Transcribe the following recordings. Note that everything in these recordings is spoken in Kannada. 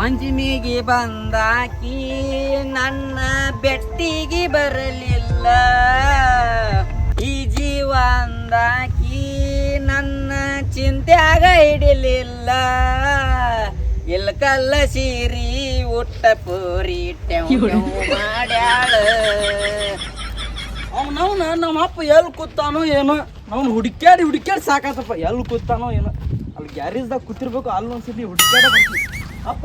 ಪಂಚಮಿಗೆ ಬಂದಾಕಿ ನನ್ನ ಬೆಟ್ಟಿಗೆ ಬರಲಿಲ್ಲ, ಈ ಜೀವ ಅಂದಾಕಿ ನನ್ನ ಚಿಂತ್ಯಾಗ ಹಿಡಿಲಿಲ್ಲ. ಇಲ್ಕಲ್ಲ ಸೀರಿ ಉಟ್ಟ ಪೂರಿ ಮಾಡ್ಯಾಳ. ಅವನವನ ನಮ್ಮ ಅಪ್ಪ ಎಲ್ಲಿ ಕೂತಾನೋ ಏನೋ, ಅವ್ನು ಹುಡುಕ್ಯಾಡಿ ಸಾಕಾತಪ್ಪ. ಎಲ್ಲಿ ಕೂತಾನೋ ಏನೋ, ಅಲ್ಲಿ ಗ್ಯಾರೇಜ್ದಾಗ ಕೂತಿರ್ಬೇಕು. ಅಲ್ಲಿ ಒಂದ್ಸತಿ ಹುಡುಕ್ಯಾಡ ಬರ್ತೀವಿ. ಅಪ್ಪ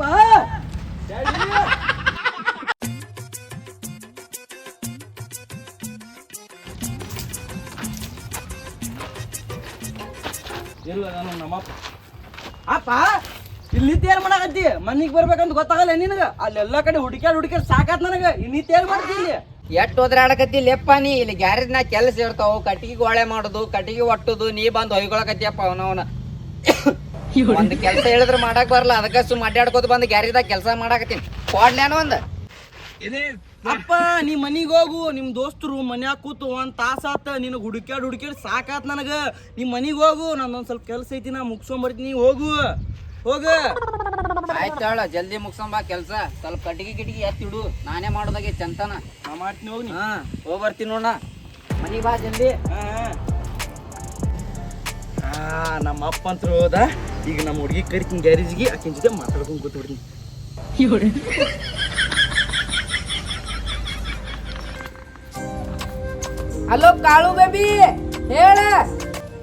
ಇಲ್ಲ ನಾನು ನಮ್ಮಪ್ಪ. ಅಪ್ಪ ಇಲ್ಲಿ ತೇರ್ ಮಾಡಕತ್ತಿ, ಮನಿಗೆ ಬರ್ಬೇಕಂತ ಗೊತ್ತಾಗಲ್ಲ ನಿನಗ. ಅಲ್ಲೆಲ್ಲ ಕಡೆ ಹುಡುಕ್ಯಾಡಿ ಸಾಕಾತ್ ನನಗ. ಇನ್ನಿ ತೇರ್ ಮಾಡ್ತೀನಿ. ಎಟ್ಟು ಹೋದ್ರಾಡಕತ್ತಿ ಲೆಪ್ಪ ನೀ. ಇಲ್ಲಿ ಗ್ಯಾರೇಜ್ನಾಗ ಕೆಲಸ ಇರ್ತಾವ, ಕಟ್ಟಿಗೆ ಗೋಳೆ ಮಾಡೋದು, ಕಟ್ಟಿಗೆ ಒಟ್ಟುದು. ನೀ ಬಂದು ಹೊಯ್ಕೊಳಕತ್ತಿಯಪ್ಪ ಅವನವನ. ಒಂದು ಕೆಲಸ ಹೇಳಿದ್ರೆ ಮಾಡಕ್ ಬರಲ್ಲ, ಅದಕ್ಕೆ ಸುಮ್ ಅಡ್ಡಾಡ್ಕೋತ ಬಂದು ಗ್ಯಾರೇಜ್ದಾಗ ಕೆಲಸ ಮಾಡಾಕತ್ತೀನಿ. ಕೊಡ್ಲೇನೋ ಒಂದು. ಅಪ್ಪ ನೀ ಮನಿಗೆ ಹೋಗು. ನಿಮ್ ದೋಸ್ತರು ಮನ್ಯಾಗ ಕೂತು ಒಂದ್ ತಾಸ ಆತ. ನಿನಗೆ ಹುಡುಕ್ಯಾಡಿ ಸಾಕಾತ್ ನನಗ. ನೀ ಮನಿಗೆ ಹೋಗು, ನಂದೊಂದ್ ಸ್ವಲ್ಪ ಕೆಲಸ ಐತಿ, ನಾ ಮುಗಿಸ್ಕೊಂಬರ್ತೀನಿ. ಹೋಗು ಹೋಗು. ಆಯ್ತಾಳ, ಜಲ್ದಿ ಮುಗಿಸ್ಕೊಂಬಾ ಕೆಲಸ. ಸ್ವಲ್ಪ ಕಟ್ಟಿಗೆ ಎತ್ತಿಡು, ನಾನೇ ಮಾಡೋದಾಗೆ ಚಂತನ. ನಾ ಮಾಡ್ತೀನಿ, ಹೋಗಿ. ಹಾ ಹೋಗಿ ಬರ್ತೀನಿ ನೋಡ. ಮನಿಗೆ ಬಾ ಜಲ್ದಿ. ನಮ್ಮ ಅಪ್ಪ ಅಂತ ಹೋದ. ಈಗ ನಮ್ಮ ಹುಡುಗಿ ಕರಿತೀನಿ ಗ್ಯಾರೇಜ್ಗೆ. ಆಕಿನ ಜೊತೆ ಮಾತಾಡ್ಕೊಂಡು ಕೂತ್ಬಿಡ್ತೀನಿ. ಹಲೋ ಕಾಳು ಬೇಬಿ, ಹೇಳ.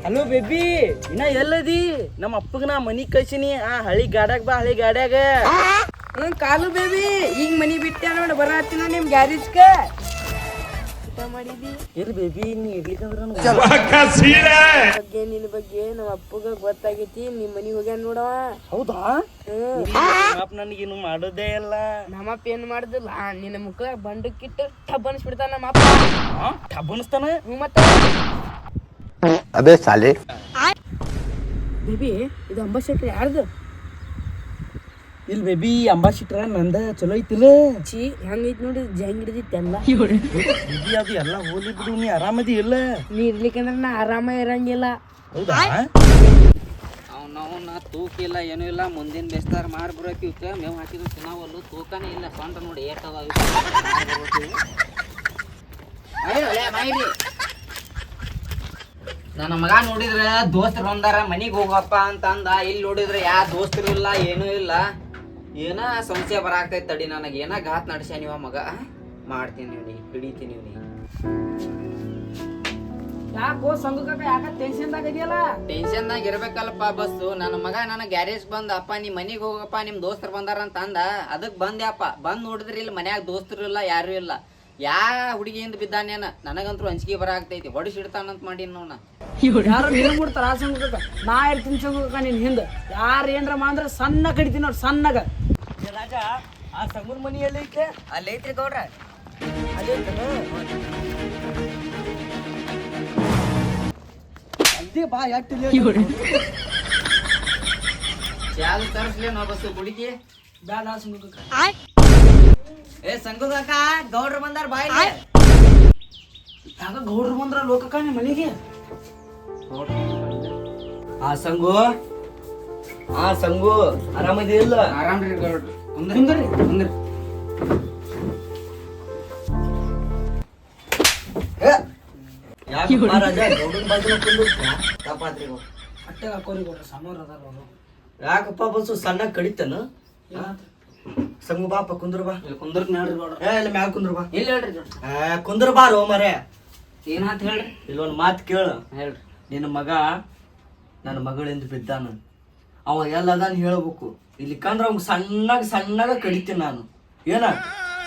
ಹಲೋ ಬೇಬಿ, ಇನ್ನ ಎಲ್ಲದಿ? ನಮ್ಮ ಅಪ್ಪಗ ನಾ ಮನಿ ಕಳ್ಸಿನಿ. ಹಳಿ ಗಾಡ್ಯಾಗ ಬಾ, ಹಳಿ ಗಾಡ್ಯಾಗ. ಕಾಲು ಬೇಬಿ ಈಗ ಮನಿ ಬಿಟ್ಟೆ ನೋಡ, ಬರತ್ತಿನ ನಿಮ್ ಗ್ಯಾರೇಜ್ಗೆ. ಊಟ ಮಾಡಿದಿ? ಎಲ್ಲಿ ಬೇಬಿ ನೀ ಇರ್ಲಿಕ್ಕಂದ್ರ ನಿನ್ ಬಗ್ಗೆ ನಮ್ಮ ಅಪ್ಪಗ ಗೊತ್ತಾಗೈತಿ. ನಿಮ್ ಮನಿಗೆ ಹೋಗ್ಯಾನ ನೋಡವ. ಹೌದಾ? ನನಗೇನು ಮಾಡೋದೇ ಇಲ್ಲ. ನಮ್ಮಪ್ಪ ಏನ್ ಮಾಡುದಿಲ್ಲ, ನಿನ್ನ ಮುಖದಾಗ ಬಂಡಕ್ಕಿಟ್ಟು ಟಬ್ ಅನ್ಸ್ಬಿಡ್ತಾನ ನಮ್ಮ ಅಪ್ಪ. ಟಬ್ ಅನ್ಸ್ತಾನ? ಮತ್ತೆ ಅಬೇ ಸಾಲೆ. ಬೇಬಿ ಇದು ಅಂಬಾಶೆಟ್ರಿ ಯಾರ್ದು? ಇಲ್ಲಿ ಬೇಬಿ ಅಂಬಾಸಿಟ್ರ ನಂದ. ಚಲೋ ಐತಿಲ್ಲ? ಚಿ ಹೆಂಗೈತಿ ನೋಡಿ, ಜಂಗ್ ಹಿಡಿದಿತ್ತೆಲ್ಲ. ಬೇಬಿ ಅದು ಎಲ್ಲ ಹೋಲಿ ಬಿಡು. ನೀ ಆರಾಮದಿ ಇಲ್ಲ? ನೀ ಇರ್ಲಿಕ್ಕಂದ್ರ ನಾ ಆರಾಮ ಇರಂಗಿಲ್ಲ. ಹೌದಾ? ಅವನವನ್ನ ತೂಕ ಇಲ್ಲ, ಏನೂ ಇಲ್ಲ. ಮುಂದಿನ ಬೆಸ್ತಾರ ಮಾರ್ಬರಕ್ಕೆ ಇವಕ್ಕೆ ಮೇವು ಹಾಕಿದ್ರು ತಿನ್ನಾವಲ್ಲು. ತೂಕನೇ ಇಲ್ಲ. ಕೊಂಡ್ರ ನೋಡಿ ಏಟದ. ನನ್ನ ಮಗ ನೋಡಿದ್ರೆ ದೋಸ್ತರು ಬಂದಾರ, ಮನಿಗೆ ಹೋಗಪ್ಪ ಅಂತ ಅಂದ. ಇಲ್ಲಿ ನೋಡಿದ್ರೆ ಯಾ ದೋಸ್ತರು ಇಲ್ಲ, ಏನೂ ಇಲ್ಲ. ಏನ ಸಂಶಯ ಬರಾಕ್ತೈತಿ. ತಡಿ, ನನಗೆ ಏನ ಘಾತ್ ನಡೆಸ್ಯ ನೀವ ಮಗ. ಮಾಡ್ತೀನಿ ನೀವು, ಹಿಡಿತೀನಿ ನೀವು. ಯಾಕೋ ಸಂಘಕ್ಕ ಯಾಕ ಟೆನ್ಷನ್ದಾಗ ಇದೆಯಲ್ಲ? ಟೆನ್ಷನ್ದಾಗ ಇರ್ಬೇಕಲ್ಲಪ್ಪ ಬಸ್ಸು. ನನ್ನ ಮಗ ನನ್ನ ಗ್ಯಾರೇಜ್ ಬಂದ, ಅಪ್ಪ ನೀ ಮನಿಗೆ ಹೋಗಪ್ಪ, ನಿಮ್ ದೋಸ್ತರು ಬಂದಾರ ಅಂತ ಅಂದ. ಅದಕ್ಕೆ ಬಂದೆ ಅಪ್ಪ. ಬಂದ್ ನೋಡಿದ್ರಿ ಇಲ್ಲಿ ಮನ್ಯಾಗ ದೋಸ್ತರು ಇಲ್ಲ, ಯಾರು ಇಲ್ಲ. ಯಾ ಹುಡುಗಿಯಿಂದ ಬಿದ್ದಾನೇನ, ನನಗಂತೂ ಅಂಜಿಕೆ ಬರಾಕ್ತೈತಿ. ಹೊಡಿಸಿಡ್ತಾನಂತ ಮಾಡೀನಿ ನೋಡ. ಯಾರು ನಿನ್ನ ಮುಡ್ತಾರ ಆ ಸಂಘಕ್ಕ? ನಾ ಇರ್ತೀನಿ ಸಂಘಕ್ಕ ನಿನ್ ಹಿಂದ. ಯಾರು ಏನ್ರ ಮಾಡ್ರ ಸಣ್ಣ ಕಡಿತೀನಿ ನೋಡಿ, ಸಣ್ಣಗ. ರಾಜ, ಆ ಸಂಘದ ಮನಿ ಎಲ್ಲೈತೆ? ಅಲ್ಲೈತ್ರಿ ಗೌಡ್ರ. ಅಲ್ಲೇ ಬಾ. ಯಾವ್ದು ತರಿಸ್ಲಿ ನೋ ಬಸ್ಸು ಹುಡುಗಿ? ಬ್ಯಾಡ ಸಂಘಕ್ಕ. ಏ ಸಂಘದ ಅಕ್ಕ, ಗೌಡ್ರು ಬಂದಾರ ಬಾಯ್. ಯಾಕ ಗೌಡ್ರು ಬಂದ್ರ ಲೋಕಕ್ಕ ನಿಮ್ಮ ಮನೆಗೆ? ಆ ಸಂಘು ಆರಾಮದಿ ಇಲ್ಲ? ಆರಾಮ್ರಿ ಗೌಡ್ರು. ಕುಂದ್ರಿ. ಯಾಕಪ್ಪ ಬಸ್ಸು ಸಣ್ಣ ಕಡಿತನ? ಸಂಗು ಬಾಪ ಕುಂದ್ರ ಬಾ. ಕುಂದ್ರ ನೋಡ್ರಿ ಗೌಡ್ರ. ಇಲ್ಲ ಮ್ಯಾಲ ಕುಂದ್ರ ಬಾ. ಇಲ್ಲ ಹೇಳ್ರಿ ಕುಂದ್ರ ಬಾರೋ ಮರೆ. ಏನಾತ್ ಹೇಳ್ರಿ? ಇಲ್ಲೊಂದು ಮಾತು ಕೇಳ. ಹೇಳ್ರಿ. ನಿನ್ನ ಮಗ ನನ್ನ ಮಗಳಿಂದ ಬಿದ್ದಾನ. ಅವ ಎಲ್ಲದಾನ ಹೇಳ್ಬೇಕು. ಇಲ್ಲಿ ಕಂದ್ರ ಅವ್ಗ ಸಣ್ಣಗ ಕಡಿತೀನಿ ನಾನು. ಏನ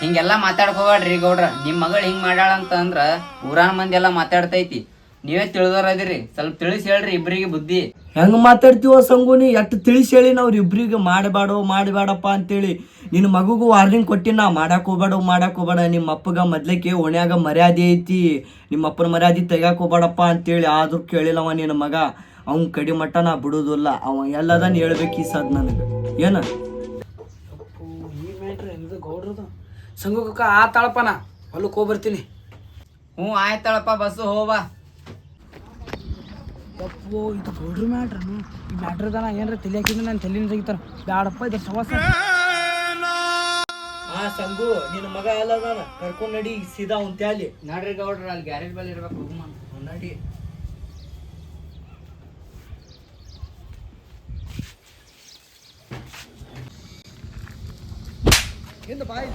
ಹಿಂಗೆಲ್ಲಾ ಮಾತಾಡ್ಕೋಬೇಡ್ರಿ ಗೌಡ್ರ. ನಿಮ್ ಮಗಳು ಹಿಂಗ್ ಮಾಡ್ಯಾಳ ಅಂತ ಅಂದ್ರ ಊರಾನ ಮಂದಿ ಎಲ್ಲಾ ಮಾತಾಡ್ತೈತಿ. ನೀವೇ ತಿಳಿದವ್ರ ಅದಿರಿ, ಸ್ವಲ್ಪ ತಿಳಿಸಿ ಹೇಳ್ರಿ ಇಬ್ರಿಗೆ ಬುದ್ಧಿ. ಹೆಂಗ ಮಾತಾಡ್ತೀವ ಸಂಗುನಿ? ಎಟ್ಟು ತಿಳಿಸಿ ಹೇಳಿ ನಾವ್ ಇಬ್ರಿಗೆ ಮಾಡಬೇಡಪ್ಪ ಅಂತೇಳಿ. ನಿನ್ನ ಮಗುಗೂ ವಾರ್ನಿಂಗ್ ಕೊಟ್ಟಿನ, ಮಾಡಾಕ್ ಹೋಗ್ಬೇಡ. ನಿಮ್ಮ ಅಪ್ಪಗ ಮೊದ್ಲಕ್ಕೆ ಓಣ್ಯಾಗ ಮರ್ಯಾದೆ ಐತಿ, ನಿಮ್ಮ ಅಪ್ಪನ ಮರ್ಯಾದೆ ತೆಗ್ಯಾಕ್ ಹೋಗ್ಬೇಡಪ್ಪ ಅಂತೇಳಿ. ಆದ್ರೂ ಕೇಳಿಲ್ಲವ ನಿನ್ನ ಮಗ. ಅವ್ನ ಕಡಿ ಮಟ್ಟ ನಾ ಬಿಡುದಿಲ್ಲ. ಅವ ಎಲ್ಲದನ್ನ ಹೇಳ್ಬೇಕು ಈ ಸದ್ ನನಗ. ಏನ ಗೌಡ್ರದ ಸಂಘಕ್ಕ ಆ ತಾಳಪ್ಪನ ಹೊಲಕ್ಕೆ ಹೋಗ್ಬರ್ತೀನಿ. ಹ್ಞೂ ಆಯ್ತಾಳಪ್ಪ ಬಸ್ಸು, ಹೋಗ್ಬಾ. ಅಪ್ಪೋ ಇದು ಗೌಡ್ರ ಮ್ಯಾಟ್ರನು. ಈ ಮ್ಯಾಟ್ರದನ ಏನಾರ ತಲೆ ಹಾಕಿದ್ರೆ ನಾನು ತಲೆನ ತೆಗಿತಾರ. ಬ್ಯಾಡಪ್ಪ ಇದು ಸವಾಸ. ಹಾ ಸಂಗು ನಿನ್ನ ಮಗ ಅಲ್ಲದಾನ ಕರ್ಕೊಂಡ್ ನಡಿ ಈಗ ಸೀದಾ ಅವ್ನ್ ತ್ಯಾಲಿ ನಡ್ರಿ ಗೌಡ್ರ ಅಲ್ಲಿ ಗ್ಯಾರೇಜ್ ಬಲ್ಲಿ ಇರ್ಬೇಕು ಹೋಗುಮನ್. ನಡಿ. ಹಿಂದ ಬಾಯಿ